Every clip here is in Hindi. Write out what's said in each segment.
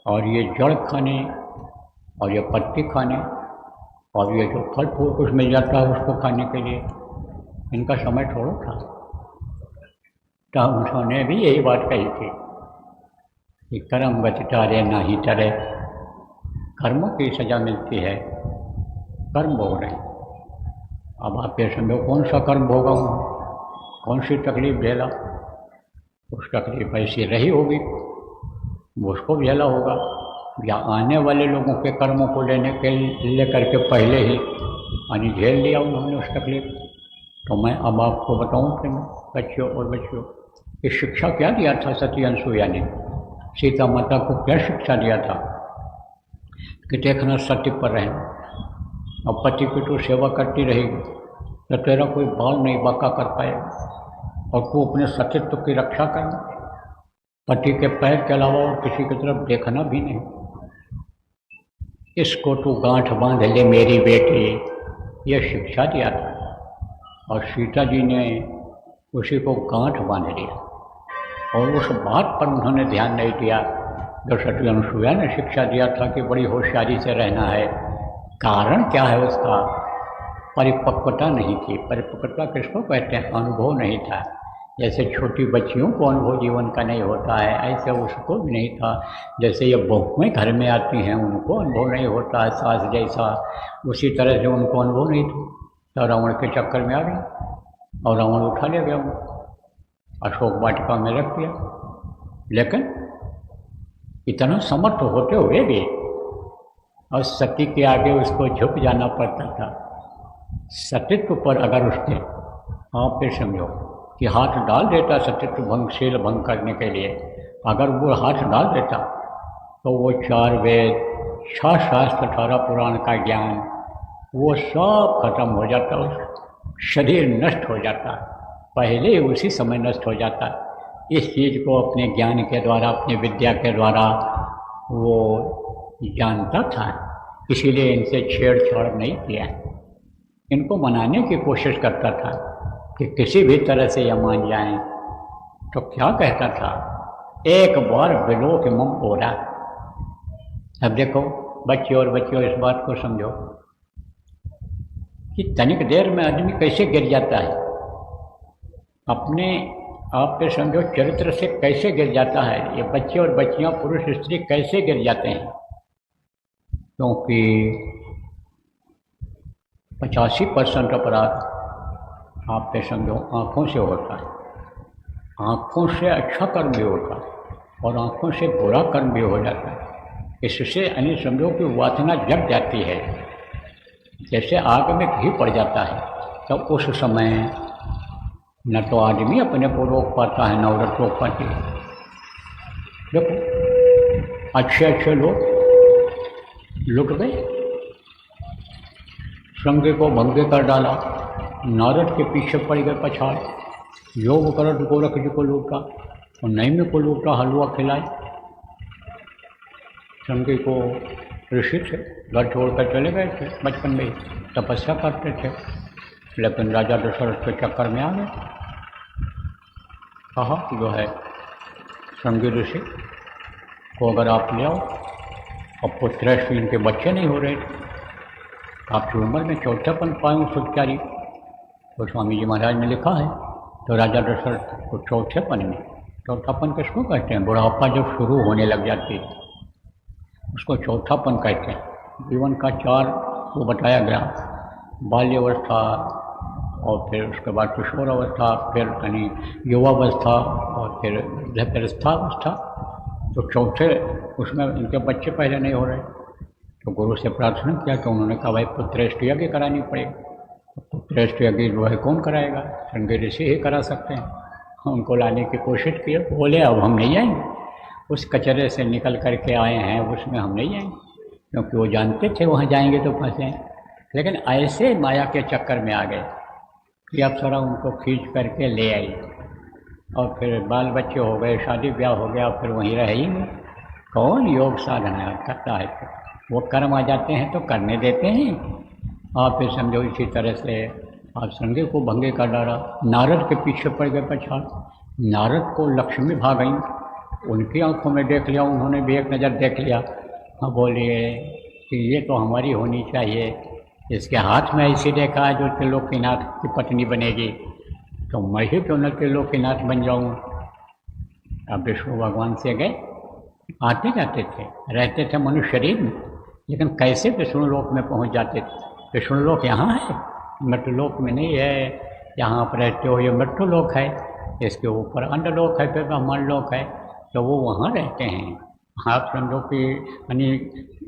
और ये जड़ खाने और ये पत्ती खाने और ये जो फल फूल कुछ मिल जाता है उसको खाने के लिए, इनका समय थोड़ा था। तो उन्होंने भी यही बात कही थी कि कर्म गति टारे ना ही टरे, कर्मों की सज़ा मिलती है, कर्म भोग रहे। अब आप ये समझो कौन सा कर्म भोगा हूँ, कौन सी तकलीफ झेला, उस तकलीफ ऐसी रही होगी वो उसको झेला होगा, या आने वाले लोगों के कर्मों को लेकर के पहले ही यानी झेल लिया उन्होंने उस तकलीफ। तो मैं अब आपको बताऊं कि बच्चों और बच्चियों कि शिक्षा क्या दिया था सती अनसुईया ने, सीता माता को क्या शिक्षा दिया था कि देखना सत्य पर रहना, और पति की तो सेवा करती रहेगी तो तेरा कोई बाल नहीं बाका कर पाएगा, और तू अपने सतीत्व की रक्षा करना, पति के पैर के अलावा और किसी की तरफ देखना भी नहीं। इसको तू गांठ बांध ले मेरी बेटी, यह शिक्षा दिया था। और सीता जी ने उसी को गांठ बांध लिया, और उस बात पर उन्होंने ध्यान नहीं दिया जो सती अनसुईया ने शिक्षा दिया था कि बड़ी होशियारी से रहना है। कारण क्या है उसका? परिपक्वता नहीं थी। परिपक्वता किसको कहते हैं? अनुभव नहीं था। जैसे छोटी बच्चियों को अनुभव जीवन का नहीं होता है, ऐसे उसको भी नहीं था। जैसे ये बहुएं घर में आती हैं उनको अनुभव नहीं होता है सास जैसा, उसी तरह से उनको अनुभव नहीं था। तो रावण के चक्कर में आ गया और रावण उठा ले गया, अशोक वाटिका में रख दिया। लेकिन इतना समर्थ होते हुए भी और सती के आगे उसको झुक जाना पड़ता था। सतीत्व पर अगर उसके आप पे समझो कि हाथ डाल देता सतीत्व भंग शील भंग करने के लिए, अगर वो हाथ डाल देता तो वो 4 वेद 6 शास्त्र 18 पुराण का ज्ञान वो सब खत्म हो जाता, उस शरीर नष्ट हो जाता, पहले ही उसी समय नष्ट हो जाता। इस चीज़ को अपने ज्ञान के द्वारा, अपनी विद्या के द्वारा वो जानता था, इसीलिए इनसे छेड़छाड़ नहीं किया। इनको मनाने की कोशिश करता था कि किसी भी तरह से यह मान जाएं। तो क्या कहता था? एक बार बिलो के मुँह ओढ़ा। अब देखो बच्चे और बच्चियों इस बात को समझो कि तनिक देर में आदमी कैसे गिर जाता है, अपने आप पे समझो चरित्र से कैसे गिर जाता है। ये बच्चे और बच्चियां पुरुष स्त्री कैसे गिर जाते हैं, क्योंकि 85% अपराध आप पे समझो आँखों से होता है। आँखों से अच्छा कर्म भी होता है और आँखों से बुरा कर्म भी हो जाता है। इससे यानी समझो कि वासना जग जाती है, जैसे आग में घी पड़ जाता है। तो उस समय न तो आदमी अपने को रोक पाता है, न औरत रोक पाती है। देखो अच्छे अच्छे लोग लुट गए, संगे को भंगे कर डाला, नारद के पीछे पड़ गए पछाड़, योग करत गोरख जी को लूटा और नैमी को लूटा, हलवा खिलाए। संगे को ऋषि थे, घर छोड़कर चले गए थे, बचपन में ही तपस्या करते थे, लेकिन राजा दशरथ के चक्कर में आ गए। कहा जो है संगी ऋषि को अगर आप ले आओ, अब पुत्रश्री इनके बच्चे नहीं हो रहे थे, आपकी उम्र में चौथापन पाऊँ सुचारी, तो स्वामी जी महाराज ने लिखा है। तो राजा दशरथ को चौथेपन में, चौथापन किसको कहते हैं? बुढ़ापा जब शुरू होने लग जाती है उसको चौथापन कहते हैं। जीवन का 4 को बताया गया, बाल्यावस्था और फिर उसके बाद किशोरावस्था, फिर यानी युवावस्था और फिर वृद्धावस्था। तो चौथे उसमें इनके बच्चे पहले नहीं हो रहे, तो गुरु से प्रार्थना किया तो उन्होंने कहा भाई पुत्रेष्टि यज्ञ करानी पड़ेगी। पुत्रेष्टि यज्ञ जो है कौन कराएगा? संगे ऋषि ही करा सकते हैं। उनको लाने की कोशिश की, बोले अब हम नहीं आएंगे, उस कचरे से निकल करके आए हैं उसमें हम नहीं आएंगे, क्योंकि वो जानते थे वहाँ जाएंगे तो फंसे। लेकिन ऐसे माया के चक्कर में आ गए कि अप्सरा उनको खींच करके ले आई, और फिर बाल बच्चे हो गए, शादी ब्याह हो गया, फिर वहीं रह ही नहीं। कौन योग साधना करता है? तो वो कर्म आ जाते हैं तो करने देते हैं। आप फिर समझो इसी तरह से आप संगे को भंगे कर डाला, नारद के पीछे पड़ गए पछाड़। नारद को लक्ष्मी भाग गई उनकी आंखों में देख लिया, उन्होंने भी एक नज़र देख लिया। हाँ, बोलिए कि ये तो हमारी होनी चाहिए, इसके हाथ में ऐसी देखा है जो त्रिलोकीनाथ की पत्नी बनेगी, तो मैं ही क्यों न त्रिलोकीनाथ बन जाऊँ। अब विष्णु भगवान से गए, आते जाते थे, रहते थे मनुष्य शरीर में, लेकिन कैसे विष्णु लोक में पहुंच जाते थे। विष्णु लोक यहाँ है, मृत्युलोक में नहीं है। यहाँ आप रहते हो ये मृत्युलोक है, इसके ऊपर अन्य लोक है, फिर ब्रह्मांड लोक है, तो वो वहाँ रहते हैं। आप समझो कि यानी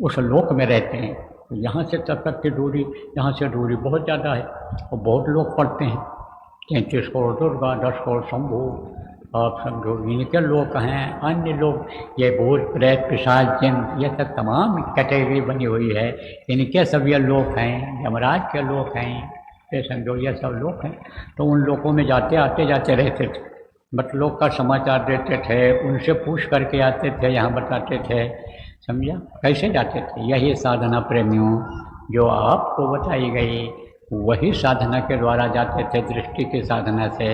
उस लोक में रहते हैं। तो यहाँ से तब तक की दूरी, यहाँ से दूरी बहुत ज़्यादा है, और बहुत लोग पढ़ते हैं, 33 करोड़ दुर्गा, 10 करोड़ शंभु, आप समझो इनके लोग हैं। अन्य लोग ये भूत प्रेत पिशाच जिन, ये सब तमाम कैटेगरी बनी हुई है, इनके सब ये लोग हैं। यमराज के लोग हैं, ये समझो ये सब लोग हैं। तो उन लोगों में जाते आते जाते रहते थे, बट लोग का समाचार देते थे, उनसे पूछ करके आते थे, यहाँ बताते थे। समझा कैसे जाते थे? यही साधना प्रेमियों जो आपको बताई गई, वही साधना के द्वारा जाते थे, दृष्टि की साधना से।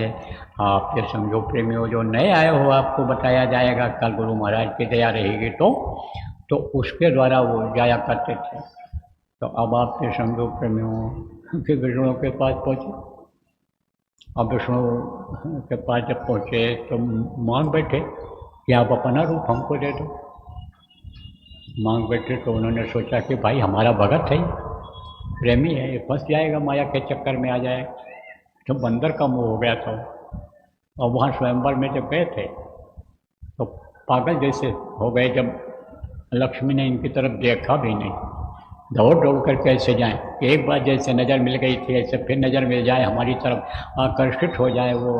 आप ये समझो प्रेमियों जो नए आए हो, आपको बताया जाएगा, कल गुरु महाराज की दया रहेगी तो उसके द्वारा वो जाया करते थे। तो अब आप ये समझो प्रेमियों कि विष्णु के पास पहुँचे। अब विष्णु के पास जब पहुँचे तो मांग बैठे कि आप अपना रूप हमको दे दो। मांग बैठे तो उन्होंने सोचा कि भाई हमारा भगत है, प्रेमी है, ये फंस जाएगा, माया के चक्कर में आ जाएगा। तो बंदर का मुँह हो गया था। और वहाँ स्वयंवर में जब गए थे तो पागल जैसे हो गए, जब लक्ष्मी ने इनकी तरफ देखा भी नहीं, दौड़ दौड़ कर कैसे जाएं। एक बार जैसे नज़र मिल गई थी, ऐसे फिर नज़र मिल जाए हमारी तरफ, आकर्षित हो जाए वो,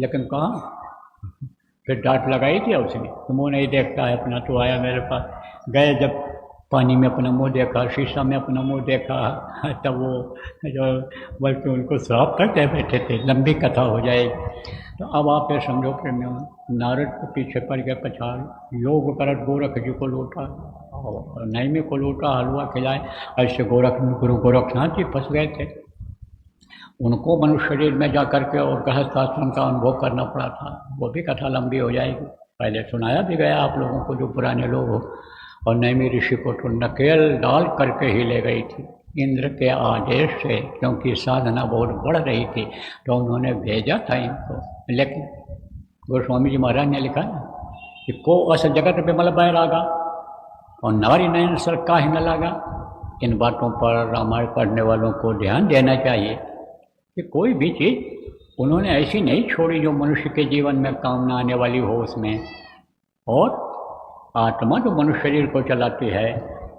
लेकिन कहाँ। फिर डांट लगाई थी उसने, तुम वो नहीं देखता है अपना, तो आया मेरे पास। गए जब पानी में अपना मुंह देखा, शीशा में अपना मुंह देखा, तब वो जो बल्कि उनको श्राप करके बैठे थे, लंबी कथा हो जाएगी। तो अब आप ये समझो प्रेमियों, नारद के पीछे पड़ गए पछाड़, योग करत गोरख जी को लूटा, और नैमी को लूटा, हलवा खिलाए। ऐसे गुरु गोरखनाथ जी फंस गए थे। उनको मनुष्य शरीर में जा कर के और गृहस्थ आश्रम का अनुभव करना पड़ा था। वो भी कथा लंबी हो जाएगी, पहले सुनाया भी गया आप लोगों को जो पुराने लोग हो। और नैमी ऋषि को तो नकेल डाल करके ही ले गई थी इंद्र के आदेश से, क्योंकि साधना बहुत बढ़ रही थी, तो उन्होंने भेजा था इनको। लेकिन गोस्वामी जी महाराज ने लिखा ना कि को अस जगत पे मल बैरागा और नारी नयन सर काहे न लगा। इन बातों पर रामायण पढ़ने वालों को ध्यान देना चाहिए कि कोई भी चीज़ उन्होंने ऐसी नहीं छोड़ी जो मनुष्य के जीवन में काम न आने वाली हो उसमें। और आत्मा जो मनुष्य शरीर को चलाती है,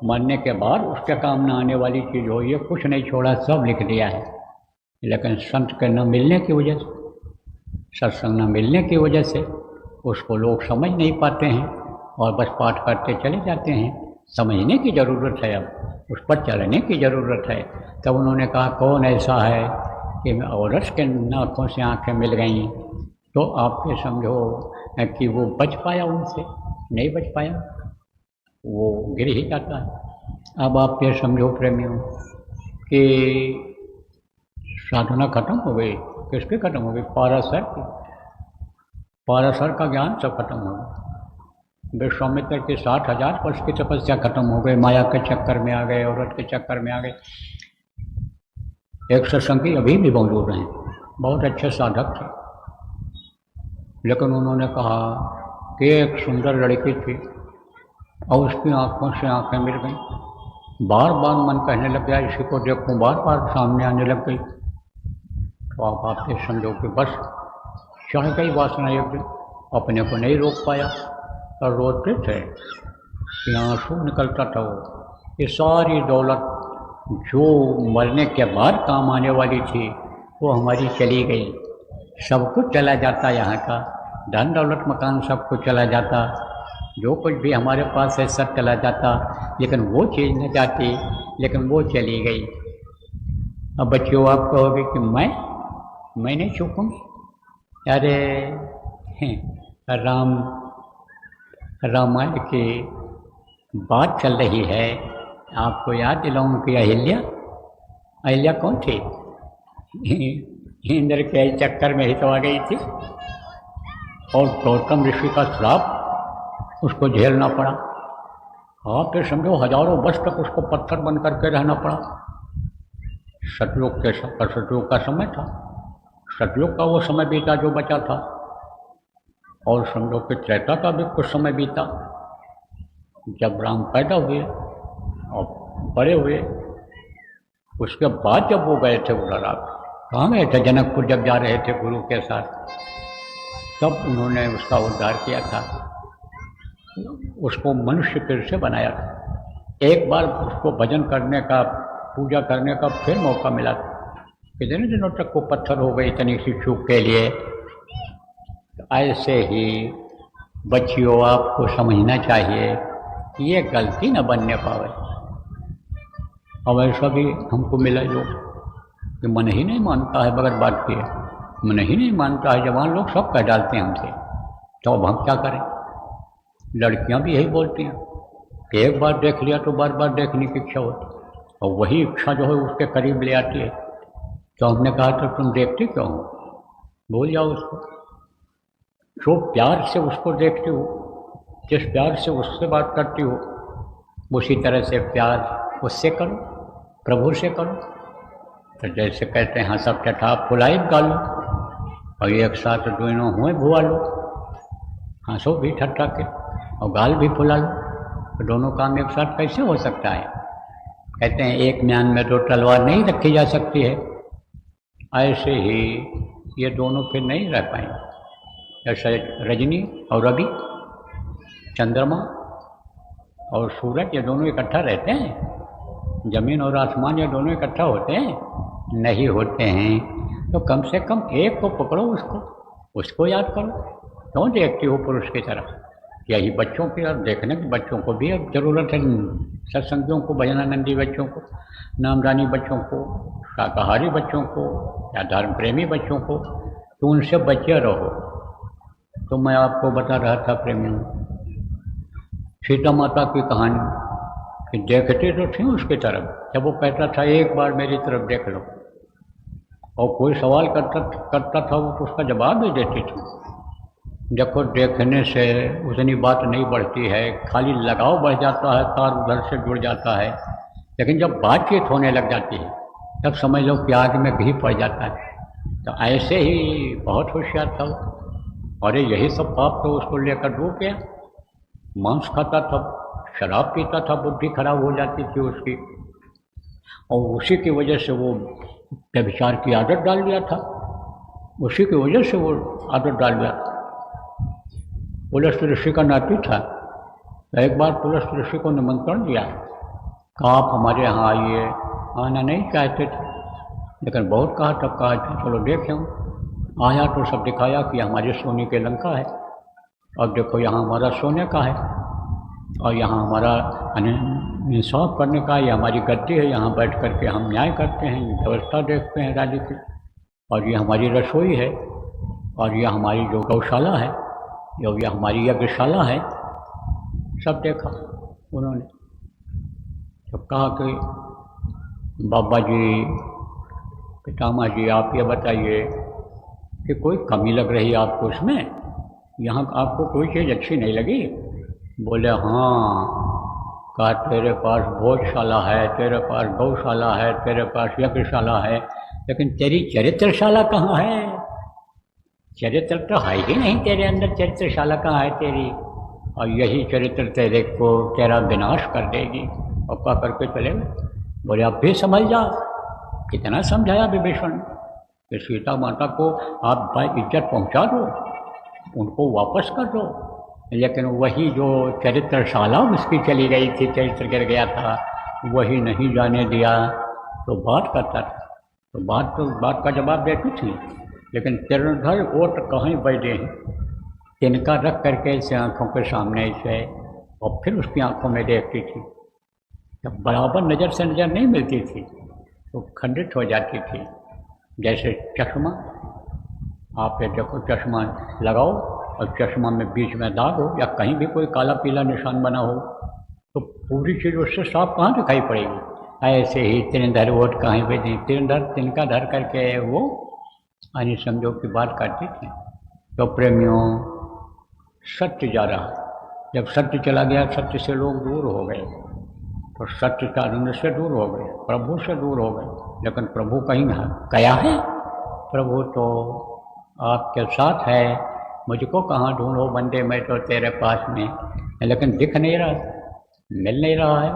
मरने के बाद उसके काम न आने वाली चीज़ हो, ये कुछ नहीं छोड़ा, सब लिख दिया है। लेकिन संत के न मिलने की वजह से, सत्संग न मिलने की वजह से उसको लोग समझ नहीं पाते हैं और बस पाठ करते चले जाते हैं। समझने की ज़रूरत है, अब उस पर चलने की ज़रूरत है। तब उन्होंने कहा कौन ऐसा है कि औरत के नाकों से आंखें मिल गईं, तो आप ये समझो कि वो बच पाया, उनसे नहीं बच पाया, वो गिर ही जाता है। अब आप ये समझो प्रेमियों कि साधना खत्म हो गई। किसकी खत्म हो गई? पाराशर की। पाराशर का ज्ञान सब खत्म हो गया। विश्वामित्र की 60,000 वर्ष की तपस्या खत्म हो गई, माया के चक्कर में आ गए, औरत के चक्कर में आ गए। एक सत्संगी अभी भी मौजूद हैं, बहुत अच्छे साधक थे, लेकिन उन्होंने कहा कि एक सुंदर लड़की थी और उसकी आंखों से आंखें मिल गईं। बार बार मन कहने लग गया इसी को देखूं, बार बार सामने आने लग गई। तो आप ये समझो कि बस चढ़ गई वासना, एक दिन अपने को नहीं रोक पाया और रोते थे कि आंसू निकलता था। वो ये सारी दौलत जो मरने के बाद काम आने वाली थी वो हमारी चली गई। सब कुछ चला जाता, यहाँ का धन दौलत मकान सब कुछ चला जाता, जो कुछ भी हमारे पास है सब चला जाता, लेकिन वो चीज़ न जाती, लेकिन वो चली गई। अब बच्चों आप कहोगे कि मैं नहीं चूकूँगी। अरे रामायण की बात चल रही है, आपको याद दिलाऊं कि अहिल्या कौन थी? इंद्र के चक्कर में ही तो आ गई थी, और गौतम ऋषि का श्राप उसको झेलना पड़ा। हाँ, फिर समझो हजारों वर्ष तक उसको पत्थर बन करके रहना पड़ा। सतयुग का समय था, सतयुग का वो समय बीता जो बचा था, और समझो कि त्रेता का भी कुछ समय बीता। जब राम पैदा हुए और बड़े हुए, उसके बाद जब वो गए थे उधर, आप कहाँ गए थे, जनकपुर जब जा रहे थे गुरु के साथ, तब उन्होंने उसका उद्धार किया था। उसको मनुष्य फिर से बनाया था। एक बार उसको भजन करने का, पूजा करने का फिर मौका मिला। कितने दिनों तक वो पत्थर हो गई इतनी सी चूक के लिए। ऐसे ही बच्चियों, आपको समझना चाहिए कि ये गलती न बनने पावे। अब ऐसा भी हमको मिला जो कि मन ही नहीं मानता है, बगैर बात किए मन ही नहीं मानता है। जवान लोग सब कह डालते हैं हमसे, तो अब हम क्या करें। लड़कियां भी यही बोलती हैं कि एक बार देख लिया तो बार बार देखने की इच्छा होती, और वही इच्छा जो है उसके करीब ले आती है। तो हमने कहा तो तुम देखती क्यों हो, भूल जाओ उसको। जो प्यार से उसको देखती हो, जिस प्यार से उससे बात करती हो, उसी तरह से प्यार उससे करो, प्रभु से करो। तो जैसे कहते हैं हंसब ठठा फुलाई गालो, और एक साथ दोनों हुए भुआ लो। हंसो भी ठट्ठा के और गाल भी फुला लो, तो दोनों काम एक साथ कैसे हो सकता है। कहते हैं एक म्यान में दो तलवार नहीं रखी जा सकती है। ऐसे ही ये दोनों फिर नहीं रह पाएंगे। जैसे रजनी और रवि, चंद्रमा और सूरज, ये दोनों इकट्ठा रहते हैं। जमीन और आसमान ये दोनों इकट्ठा होते हैं, नहीं होते हैं। तो कम से कम एक को पकड़ो, उसको याद करो। क्यों देखती हो पुरुष की तरफ। यही बच्चों की और देखने के, बच्चों को भी अब ज़रूरत है, सत्संगियों को, भजनानंदी बच्चों को, नामदानी बच्चों को, शाकाहारी बच्चों को या धर्म प्रेमी बच्चों को, तो उनसे बचे रहो। तो मैं आपको बता रहा था प्रेमियों, सीता माता की कहानी कि देखते तो थी उसकी तरफ। जब वो कहता था एक बार मेरी तरफ देख लो, और कोई सवाल करता था वो तो उसका जवाब भी देती थी। देखो, देखने से उतनी बात नहीं बढ़ती है, खाली लगाव बढ़ जाता है, तार उधर से जुड़ जाता है। लेकिन जब बातचीत होने लग जाती है तब समझ लो कि आग में घी पड़ जाता है। तो ऐसे ही बहुत होशियार था वो। अरे यही सब पाप तो उसको लेकर डूब गया। मांस खाता था, शराब पीता था, बुद्धि खराब हो जाती थी उसकी, और उसी की वजह से वो व्यभिचार की आदत डाल दिया था। उसी की वजह से वो आदत डाल दिया। पुलस्त ऋषि का नाती था। तो एक बार पुलस्त ऋषि को निमंत्रण दिया, कहा आप हमारे यहाँ आइए। आना नहीं चाहते थे, लेकिन बहुत कहा, तब कहा चलो देखें। आया तो सब दिखाया कि हमारे सोने के लंका है, और देखो यहाँ हमारा सोने का है, और यहाँ हमारा इंसाफ करने का ये हमारी गद्दी है, यहाँ बैठ करके हम न्याय करते हैं, व्यवस्था देखते हैं राज्य की, और ये हमारी रसोई है, और यह हमारी जो गौशाला है, ये हमारी यज्ञशाला है। सब देखा उन्होंने। तो कहा कि बाबा जी, पितामह जी, आप ये बताइए कि कोई कमी लग रही है आपको इसमें, यहाँ आपको कोई चीज़ अच्छी नहीं लगी। बोले हाँ। कहा तेरे पास भोजशाला है, तेरे पास गौशाला है, तेरे पास यज्ञशाला है, लेकिन तेरी चरित्रशाला कहाँ है। चरित्र तो है ही नहीं तेरे अंदर, चरित्रशाला कहाँ है तेरी। और यही चरित्र तेरे को तेरा विनाश कर देगी। और क्या करके चले गए। बोले अब भी समझ जा। कितना समझाया विभीषण कि सीता माता को आप भाई इज्जत पहुंचा दो, उनको वापस कर दो। लेकिन वही जो चरित्रशाला उसकी चली गई थी, चरित्र गिर गया था, वही नहीं जाने दिया। तो बात करता था, तो बात का जवाब देती थी, लेकिन तिरंधर ओट कहीं बैठे हैं, तिनका रख करके इसे आँखों के सामने से, और फिर उसकी आँखों में देखती थी। जब बराबर नज़र से नज़र नहीं मिलती थी तो खंडित हो जाती थी। जैसे चश्मा, आप ये देखो, चश्मा लगाओ और चश्मा में बीच में दाग हो या कहीं भी कोई काला पीला निशान बना हो, तो पूरी चीज़ उससे साफ कहाँ दिखाई पड़ेगी। ऐसे ही तिरंधर ओट कहीं भी नहीं, तिनका धर करके वो यानी समझो की बात करती थी। तो प्रेमियों, सत्य जा रहा, जब सत्य चला गया, सत्य से लोग दूर हो गए, तो सत्य का आनंद से दूर हो गए, प्रभु से दूर हो गए। लेकिन प्रभु कहीं गया है? प्रभु तो आपके साथ है, मुझको कहाँ ढूंढो बंदे, मैं तो तेरे पास में, लेकिन दिख नहीं रहा, मिल नहीं रहा है।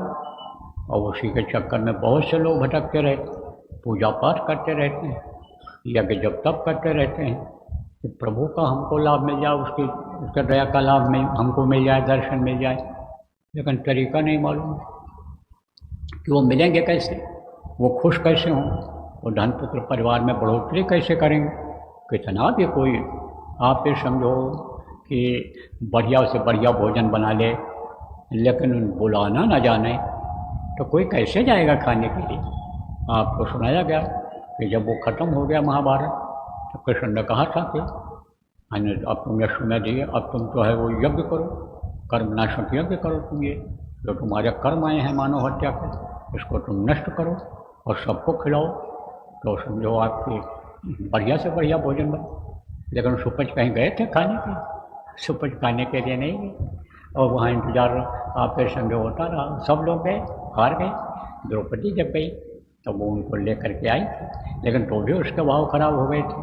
और उसी के चक्कर में बहुत से लोग भटकते रहते, पूजा पाठ करते रहते हैं, यज्ञ जब तब करते रहते हैं कि प्रभु का हमको लाभ मिल जाए, उसके दया का लाभ में हमको मिल जाए, दर्शन मिल जाए। लेकिन तरीका नहीं मालूम कि वो मिलेंगे कैसे, वो खुश कैसे हों, वो धन पुत्र परिवार में बढ़ोतरी कैसे करेंगे। कितना भी कोई आप ये समझो कि बढ़िया से बढ़िया भोजन बना ले, लेकिन बुलाना ना जाने तो कोई कैसे जाएगा खाने के लिए। आपको सुनाया गया कि जब वो ख़त्म हो गया महाभारत, तो कृष्ण ने कहा था कि अब तुम यशोदा दिए, अब तुम जो है वो यज्ञ करो, कर्मनाशक यज्ञ करो, तुम ये जो तुम्हारे कर्म आए हैं मानव हत्या के, इसको तुम नष्ट करो और सबको खिलाओ, तो समझो आपकी बढ़िया से बढ़िया भोजन बने। लेकिन सुपच कहीं गए थे खाने के, सुपच खाने के लिए नहीं गए, और वहाँ इंतजार आप समझो होता रहा। सब लोग गए, हार गए। द्रौपदी जब गई तो वो उनको लेकर के आई, लेकिन तो भी उसके भाव खराब हो गए थे,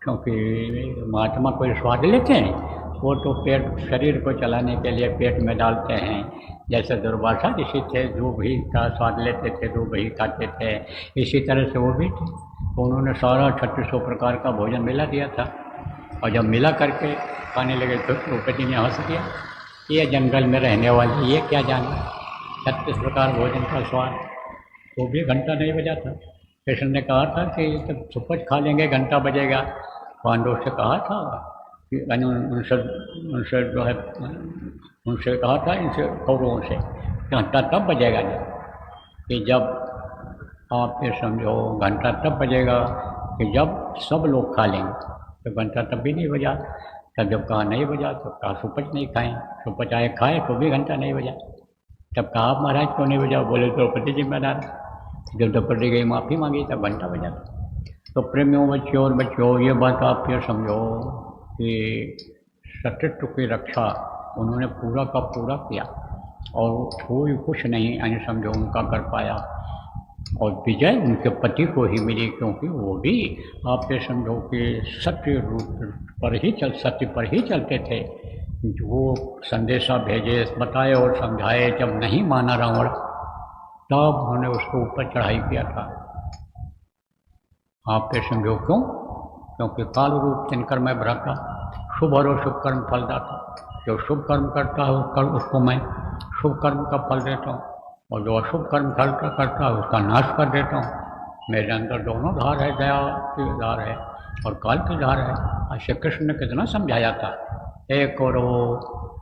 क्योंकि महात्मा कोई स्वाद लेते हैं, वो तो पेट शरीर को चलाने के लिए पेट में डालते हैं। जैसे दुर्वासा ऋषि थे, दूध घी का स्वाद लेते थे, दूध घी खाते थे, इसी तरह से वो भी थे। तो उन्होंने सारा 3600 प्रकार का भोजन मिला दिया था, और जब मिला करके खाने लगे तो द्रौपदी ने हंस दिया, ये जंगल में रहने वाले ये क्या जाने 36 प्रकार भोजन का स्वाद। वो भी घंटा नहीं बजा था। कृष्ण ने कहा था कि जब सुपच खा लेंगे घंटा बजेगा। पांडवों से कहा था कि उनसे जो है उनसे कहा था, इनसे कौरवों से, घंटा तब बजेगा नहीं कि जब आप ये समझो, घंटा तब बजेगा कि जब सब लोग खा लेंगे। तो घंटा तब भी नहीं बजा। तब जब कहा नहीं बजा तो कहा सुपच नहीं खाएँ, सुपच आए खाए तो भी घंटा नहीं बजा। तब कहा आप महाराज क्यों नहीं बजा? बोले द्रौपदी जिम्मेदार। जब द्रौपदी गई माफ़ी मांगी तब घंटा बजा। तो प्रेमियों बच्चों और बच्चों, ये बात आप ये समझो कि सत्यत्व की रक्षा उन्होंने पूरा का पूरा किया, और कोई कुछ नहीं यानी समझो उनका कर पाया, और विजय उनके पति को ही मिली, क्योंकि वो भी आप ये समझो कि सत्य पर ही चलते थे। जो संदेशा भेजे, बताए और समझाए, जब नहीं माना रावण, तब उन्होंने उसको ऊपर चढ़ाई किया था। आप ये समझो क्यों? क्योंकि काल रूप तिनकर मैं भ्राता, शुभ और शुभ कर्म फलदाता। जो शुभ कर्म करता है उसको मैं शुभ कर्म का फल देता हूँ, और जो अशुभ कर्म करता है उसका नाश कर देता हूँ। मेरे अंदर दोनों धार है, दया की धार है और काल की धार है। आज श्री कृष्ण ने कितना समझाया था, एक और वो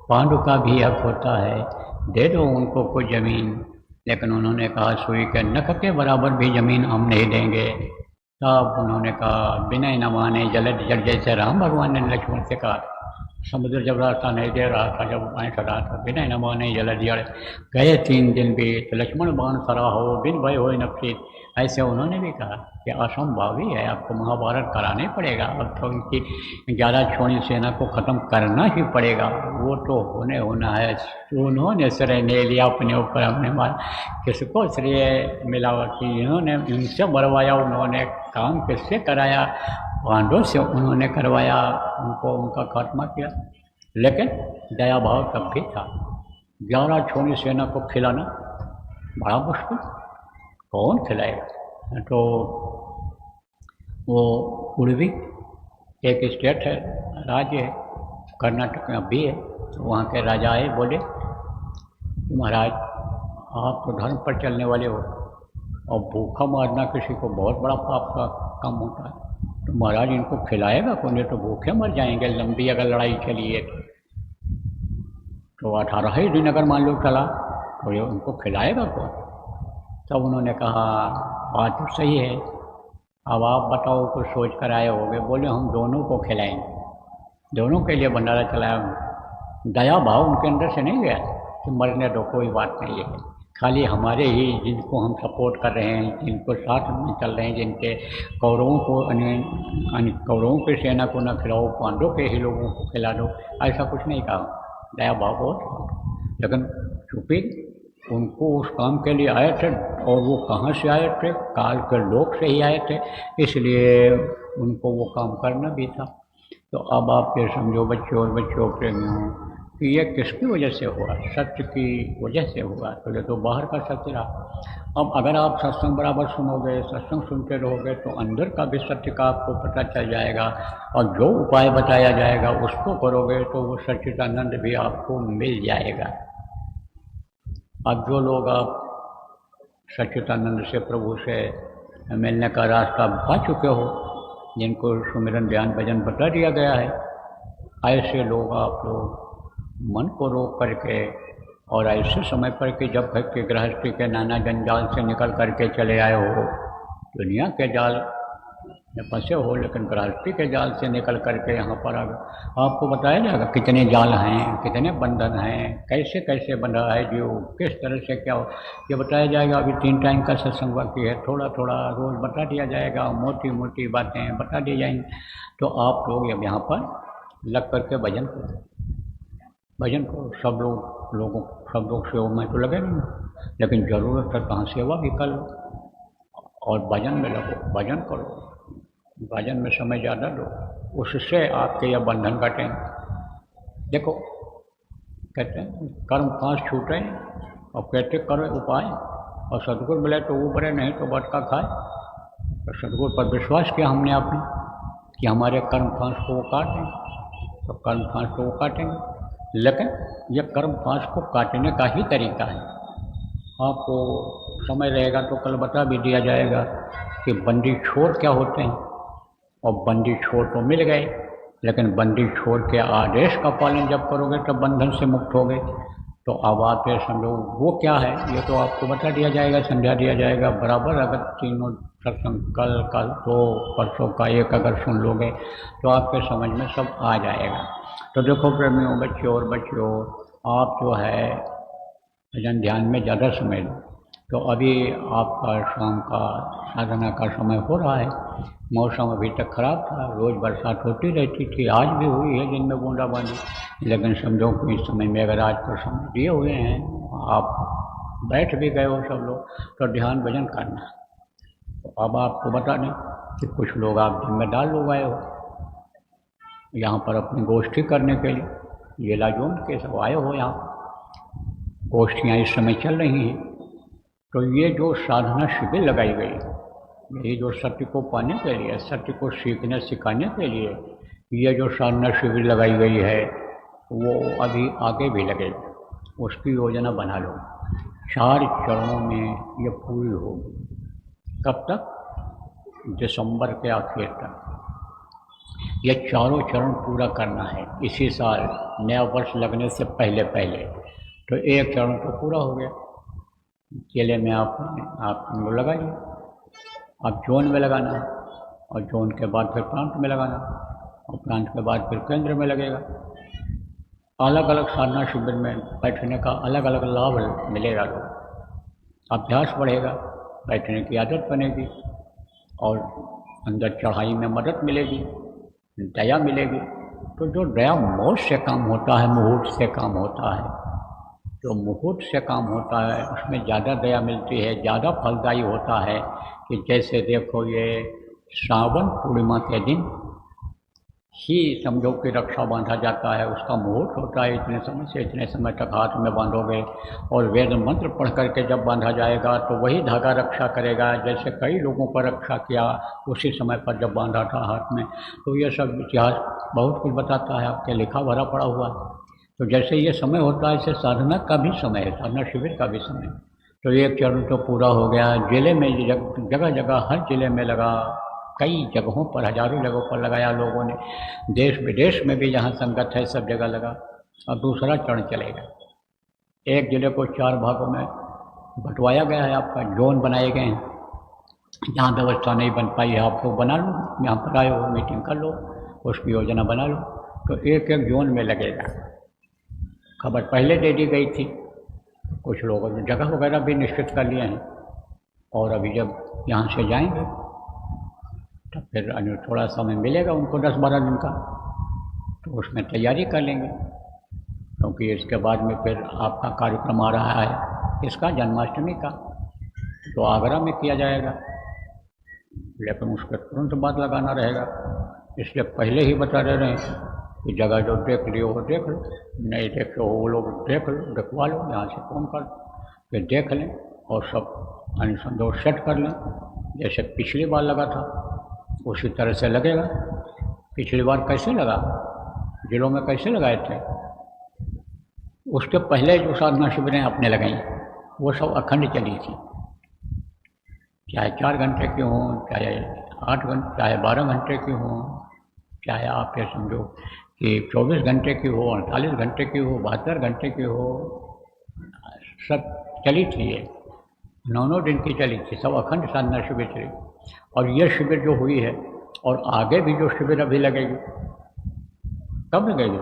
पांडु का भी हक होता है, दे दो उनको कुछ ज़मीन। लेकिन उन्होंने कहा सुई के नख के बराबर भी ज़मीन हम नहीं देंगे। तब उन्होंने कहा विनय न माने जलद जड़, जैसे राम भगवान ने लक्ष्मण से कहा। समुद्र जब रास्ता नहीं दे रहा था, जब बाएँ खड़ा था, विनय न माने जलद जड़, गए 3 दिन बीत, लक्ष्मण बाण सरा हो, बिन भय हो न प्रीत। ऐसे उन्होंने भी कहा कि असंभावी है, आपको महाभारत कराना ही पड़ेगा, अब तो उनकी 11 छोड़ी सेना को ख़त्म करना ही पड़ेगा। वो तो होना है। उन्होंने श्रेय ले लिया अपने ऊपर, हमने मार किसको श्रेय मिला कि इन्होंने इनसे मरवाया, उन्होंने काम किससे कराया? पांडवों से उन्होंने करवाया, उनको उनका खात्मा किया। लेकिन दया भाव तब भी था। 11 छोड़ी सेना को खिलाना बड़ा मुश्किल, कौन खिलाएगा? तो वो उड़वी एक स्टेट है, राज्य है, कर्नाटक में भी है। तो वहाँ के राजा आए, बोले महाराज आप तो धर्म पर चलने वाले हो, और भूखा मारना किसी को बहुत बड़ा पाप का काम होता है, तो महाराज इनको खिलाएगा कौन? ये तो भूखे मर जाएंगे, लंबी अगर लड़ाई चली है तो 18 ही दिन अगर मान लो चला तो ये उनको खिलाएगा कौन? तब उन्होंने कहा बात तो सही है, अब आप बताओ कुछ सोच कर आए होगे। बोले हम दोनों को खिलाएंगे, दोनों के लिए भंडारा चलाया। दया भाव उनके अंदर से नहीं गया कि मरने दो, कोई बात नहीं है, खाली हमारे ही जिनको हम सपोर्ट कर रहे हैं, जिनको साथ में चल रहे हैं, जिनके कौरवों को कौरवों की सेना को न खिलाओ, पांडवों के ही लोगों को खिला दो, ऐसा कुछ नहीं कहा। दया भाव बहुत, लेकिन चूंकि उनको उस काम के लिए आए थे और वो कहाँ से आए थे, काल के लोक से ही आए थे, इसलिए उनको वो काम करना भी था। तो अब आप ये समझो बच्चों और बच्चों प्रेमियों कि ये किसकी वजह से हुआ, सत्य की वजह से हुआ। पहले तो बाहर का सत्य रहा, अब अगर आप सत्संग बराबर सुनोगे, सत्संग सुनते रहोगे तो अंदर का भी सत्य का आपको पता चल जाएगा, और जो उपाय बताया जाएगा उसको करोगे तो वो सच्चिदानंद भी आपको मिल जाएगा। अब जो लोग आप सच्चिदानंद से, प्रभु से मिलने का रास्ता पा चुके हो, जिनको सुमिरन ध्यान भजन बता दिया गया है, ऐसे लोग आप लोग मन को रोक करके और ऐसे समय पर कि जब भक्ति गृहस्थी के नाना जंजाल से निकल करके चले आए हो, दुनिया के जाल में फंसे हो, लेकिन गृहस्थी के जाल से निकल करके यहाँ पर आपको बताया जाएगा कितने जाल हैं, कितने बंधन हैं, कैसे कैसे बंधा है जीव, किस तरह से क्या हो, ये बताया जाएगा। अभी 3 टाइम का सत्संग बाकी है, थोड़ा थोड़ा रोज़ बता दिया जाएगा, मोटी मोटी बातें बता दी जाएंगी। तो आप लोग अब यहाँ पर लग करके भजन करो, भजन करो। सब लोग सेवा में तो लगे नहीं, लेकिन ज़रूरत है कहाँ सेवा भी कर लो और भजन में लगो, भजन करो, भजन में समय ज़्यादा दो, उससे आपके यह बंधन कटेंगे। देखो कहते हैं कर्म 5 छूटे और कहते करो उपाय, और सदगुरु मिले तो ऊपरे, नहीं तो बटका खाए। तो सदगुरु पर विश्वास किया हमने आपने कि हमारे कर्म 5 को वो काट देंगे, तो कर्म 5 को वो काटेंगे, लेकिन यह कर्म 5 को काटने का ही तरीका है। आपको समय रहेगा तो कल बता भी दिया जाएगा कि बंदी छोर क्या होते हैं, और बंदी छोर तो मिल गए, लेकिन बंदी छोर के आदेश का पालन जब करोगे तब बंधन से मुक्त होगे। तो अब आप ये समझो वो क्या है, ये तो आपको बता दिया जाएगा, समझा दिया जाएगा बराबर। अगर तीनों सत्संग कल तो परसों का एक अगर सुन लोगे तो आपके समझ में सब आ जाएगा। तो देखो प्रेमियों, बच्चों और बच्चियों, आप जो है भजन ध्यान में ज़्यादा समय दो। तो अभी आपका शाम का साधना का समय हो रहा है, मौसम अभी तक ख़राब था, रोज़ बरसात होती रहती थी, आज भी हुई है दिन में बूंदाबांदी, लेकिन समझो कि इस समय में अगर आज पर समय दिए हुए हैं, आप बैठ भी गए हो सब लोग, तो ध्यान भजन करना। तो अब आपको बता दें कि कुछ लोग आप जिम्मेदार लोग आए हो यहाँ पर अपनी गोष्ठी करने के लिए, ये लाजोन के सब आए हो यहाँ, गोष्ठियाँ इस समय चल रही हैं। तो ये जो साधना शिविर लगाई गई, ये जो सत्य को पाने के लिए, सत्य को सीखने सिखाने के लिए ये जो साधना शिविर लगाई गई है, वो अभी आगे भी लगेगी, उसकी योजना बना लो। 4 चरणों में ये पूरी होगी। कब तक? दिसंबर के आखिर तक ये चारों चरण पूरा करना है इसी साल, नया वर्ष लगने से पहले पहले। तो एक चरण तो पूरा हो गया, केले में आप लगाइए, अब जोन में लगाना, और जोन के बाद फिर प्रांत में लगाना, और प्रांत के बाद फिर केंद्र में लगेगा। अलग अलग साधना शिविर में बैठने का अलग अलग लाभ मिलेगा, तो अभ्यास बढ़ेगा, बैठने की आदत बनेगी, और अंदर चढ़ाई में मदद मिलेगी, दया मिलेगी। तो जो दया मोक्ष से काम होता है, मुहूर्त से काम होता है, जो मुहूर्त से काम होता है उसमें ज़्यादा दया मिलती है, ज़्यादा फलदायी होता है। कि जैसे देखो ये श्रावण पूर्णिमा के दिन ही समझो कि रक्षा बांधा जाता है, उसका मुहूर्त होता है, इतने समय से इतने समय तक हाथ में बांधोगे, और वेद मंत्र पढ़ करके जब बांधा जाएगा तो वही धागा रक्षा करेगा। जैसे कई लोगों पर रक्षा किया उसी समय पर जब बांधा था हाथ में। तो ये सब इतिहास बहुत कुछ बताता है, आपके लिखा भरा पड़ा हुआ है। तो जैसे ये समय होता है, ऐसे साधना का भी समय है, साधना शिविर का भी समय। तो एक चरण तो पूरा हो गया। जिले में जगह जगह हर जिले में लगा, कई जगहों पर, हजारों जगहों पर लगाया लोगों ने, देश विदेश में भी जहाँ संगत है सब जगह लगा। अब दूसरा चरण चलेगा। एक जिले को 4 भागों में बंटवाया गया है, आपका जोन बनाए गए हैं। जहाँ व्यवस्था नहीं बन पाई है आप लोग बना लो, यहाँ पर आए हो मीटिंग कर लो, उसकी योजना बना लो। तो एक एक जोन में लगेगा। खबर पहले दे दी गई थी, कुछ लोगों ने जगह वगैरह भी निश्चित कर लिए हैं, और अभी जब यहाँ से जाएंगे तो फिर थोड़ा समय मिलेगा उनको 10-12 दिन का, तो उसमें तैयारी कर लेंगे। क्योंकि इसके बाद में फिर आपका कार्यक्रम आ रहा है इसका जन्माष्टमी का, तो आगरा में किया जाएगा, लेकिन उसके तुरंत बाद लगाना रहेगा। इसलिए पहले ही बता दे रहे हैं कि जगह जो देख लियो वो देख लो, नहीं देख लो वो लोग देख लो, दिखवा लो, यहाँ से फ़ोन कर फिर देख लें और सब अनुसंधान सेट कर लें। जैसे पिछली बार लगा था उसी तरह से लगेगा। पिछली बार कैसे लगा, जिलों में कैसे लगाए थे, उसके पहले जो साधना शिविरें आपने लगाई वो सब अखंड चली थी, चाहे 4 घंटे की हों, चाहे 8 घंटे, चाहे 12 घंटे की हों, चाहे आप ये समझो कि 24 घंटे की हो, 48 घंटे की हो, 72 घंटे की हो, सब चली थी। ये 9 दिन की चली थी, सब अखंड साधना शिविर चली। और ये शिविर जो हुई है और आगे भी जो शिविर अभी लगेगी, कब लगेगी?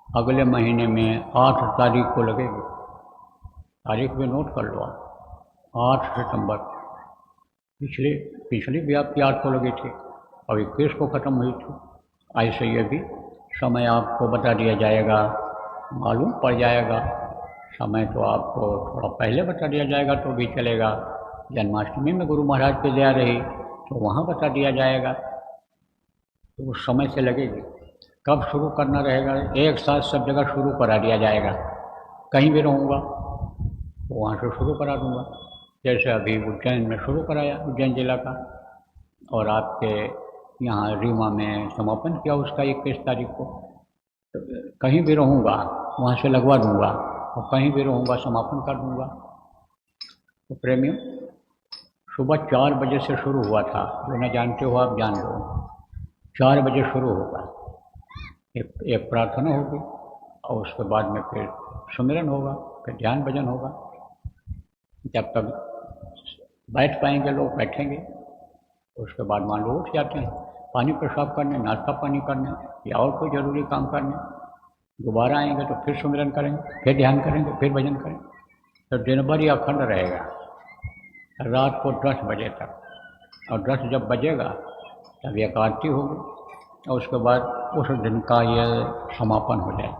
अगले महीने में 8 तारीख को लगेगी। तारीख भी नोट कर लो आप, 8 सितंबर। पिछली भी आपकी 8 को लगी थी और 21 को ख़त्म हुई थी। ऐसे ये भी समय आपको बता दिया जाएगा, मालूम पड़ जाएगा। समय तो आपको थोड़ा पहले बता दिया जाएगा तो भी चलेगा। जन्माष्टमी में गुरु महाराज की दया रही तो वहाँ बता दिया जाएगा, तो उस समय से लगेगी। कब शुरू करना रहेगा, एक साथ सब जगह शुरू करा दिया जाएगा। कहीं भी रहूँगा तो वहाँ से शुरू करा दूँगा। जैसे अभी उज्जैन में शुरू कराया, उज्जैन जिला का, और आपके यहाँ रीवा में समापन किया उसका 21 तारीख को। तो कहीं भी रहूँगा वहाँ से लगवा दूँगा और कहीं भी रहूँगा समापन कर दूँगा। तो प्रेमियों, सुबह 4 बजे से शुरू हुआ था, जो न जानते हो आप जान लो। 4 बजे शुरू होगा, एक प्रार्थना होगी और उसके बाद में फिर सुमिरन होगा, फिर ध्यान भजन होगा। जब तक बैठ पाएंगे लोग बैठेंगे, उसके बाद मान लो उठ जाते हैं पानी पेशाब करने, नाश्ता पानी करने या और कोई ज़रूरी काम करने। दोबारा आएंगे तो फिर सुमिरन करेंगे, फिर ध्यान करेंगे, फिर भजन करेंगे। तो दिन भर ये अखंड रहेगा रात को 10 बजे तक। और 10 जब बजेगा तब एक आरती होगी और उसके बाद उस दिन का ये समापन हो जाए।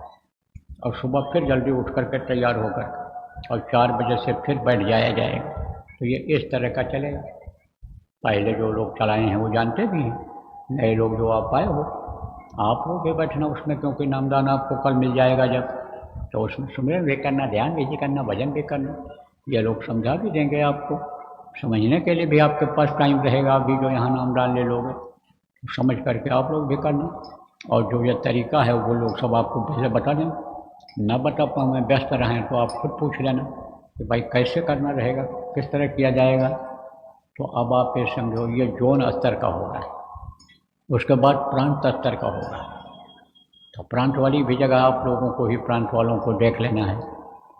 और सुबह फिर जल्दी उठ करके तैयार होकर और 4 बजे से फिर बैठ जाया जाएगा। तो ये इस तरह का चलेगा। पहले जो लोग चलाए हैं वो जानते भी हैं, नए लोग जो आप आए हो, आप लोग भी बैठना उसमें, क्योंकि नामदान आपको कल मिल जाएगा जब, तो उसमें सुमिरन भी करना, ध्यान भी करना, भजन भी करना। ये लोग समझा भी देंगे आपको, समझने के लिए भी आपके पास टाइम रहेगा। अभी जो यहाँ नामदान ले लोगे समझ करके आप लोग भी करना। और जो ये तरीका है वो लोग सब आपको पहले बता दें। ना बता पाऊँ, व्यस्त रहें तो आप खुद पूछ लेना कि भाई कैसे करना रहेगा, किस तरह किया जाएगा। तो अब आप ये समझो, ये जोन स्तर का होगा, उसके बाद प्रांत स्तर का होगा। तो प्रांत वाली भी जगह आप लोगों को ही, प्रांत वालों को देख लेना है,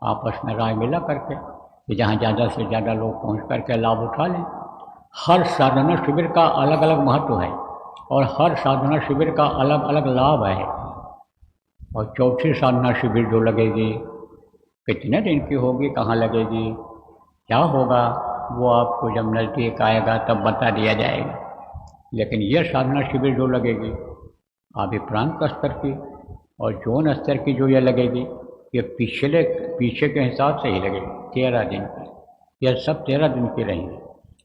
आपस में राय मिला करके कि जहाँ ज़्यादा से ज़्यादा लोग पहुँच करके लाभ उठा लें। हर साधना शिविर का अलग अलग महत्व है और हर साधना शिविर का अलग अलग लाभ है। और चौथी साधना शिविर जो लगेगी, कितने दिन की होगी, कहाँ लगेगी, क्या होगा, वो आपको जब नज़दीक आएगा तब बता दिया जाएगा। लेकिन ये साधना शिविर जो लगेगी अभी प्रांत स्तर की और जोन स्तर की जो ये लगेगी, ये पीछे के हिसाब से ही लगेगी 13 दिन की। यह सब 13 दिन की रहेंगी।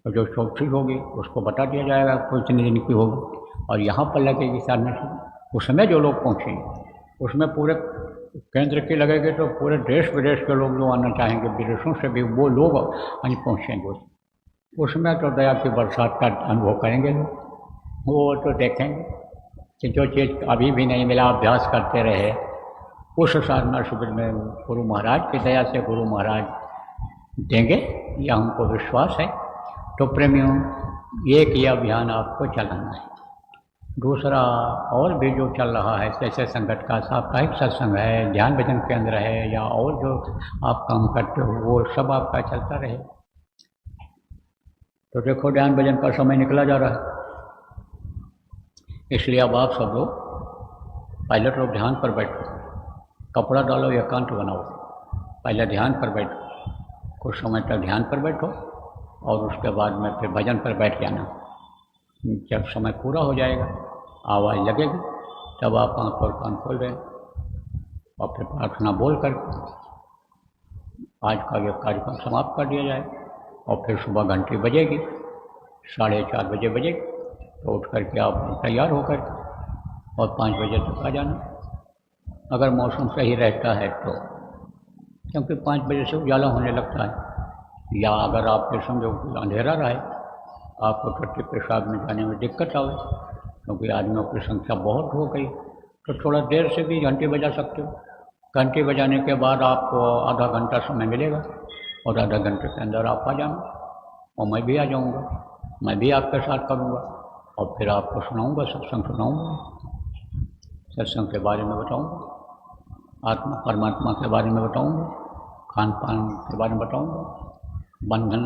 और जो चौथी होगी उसको बता दिया जाएगा कितने दिन की होगी। और यहाँ पर लगेगी साधना शिविर, उसमें जो लोग पहुँचेंगे उसमें पूरे केंद्र की लगेगी, तो पूरे देश विदेश के लोग जो आना चाहेंगे, विदेशों से भी वो लोग आज पहुँचेंगे। उसमें तो दया की बरसात का अनुभव करेंगे लोग। वो तो देखेंगे कि जो चीज़ अभी भी नहीं मिला, अभ्यास करते रहे, उस साधना शिविर में गुरु महाराज की दया से गुरु महाराज देंगे, यह हमको विश्वास है। तो प्रेमियों, एक ये अभियान आपको चलाना है। दूसरा और भी जो चल रहा है, जैसे संगत का साप्ताहिक सत्संग है, ध्यान भजन केंद्र है, या और जो आप काम करते हो वो सब आपका चलता रहे। तो देखो ध्यान भजन का समय निकला जा रहा है, इसलिए अब आप सब लोग पहले तो ध्यान पर बैठो, कपड़ा डालो, एकांत बनाओ, पहले ध्यान पर बैठो, कुछ समय तक ध्यान पर बैठो और उसके बाद में फिर भजन पर बैठ जाना। जब समय पूरा हो जाएगा, आवाज़ लगेगी, तब आप आँख और कान खोल दें। और फिर प्रार्थना बोल कर आज का ये कार्यक्रम समाप्त कर दिया जाए। और फिर सुबह घंटी बजेगी, 4:30 बजे बजेगी, तो उठ करके आप तैयार होकर और 5 बजे तक आ जाना। अगर मौसम सही रहता है तो, क्योंकि 5 बजे से उजाला होने लगता है। या अगर आपके समझो अंधेरा रहे, आपको टट्टी पेशाब में जाने में दिक्कत आवे, क्योंकि आदमियों की संख्या बहुत हो गई, तो थोड़ा देर से भी घंटी बजा सकते हो। घंटी बजाने के बाद आपको आधा घंटा समय मिलेगा और आधा घंटे के अंदर आप आ जाना, और मैं भी आ जाऊँगा, मैं भी आपके साथ करूँगा और फिर आपको सुनाऊँगा, सत्संग सुनाऊँगा, सत्संग के बारे में बताऊँगा, आत्मा परमात्मा के बारे में बताऊँगा, खान पान के बारे में बताऊँगा, बंधन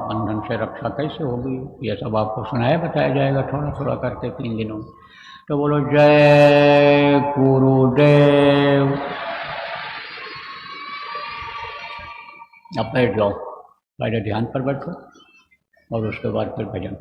बंधन से रक्षा कैसे होगी, ये सब आपको सुनाया बताया जाएगा थोड़ा थोड़ा करके 3 दिनों में। तो बोलो जय गुरुदेव। अब बैठ जाओ, पहले ध्यान पर बैठो और उसके बाद फिर भजन।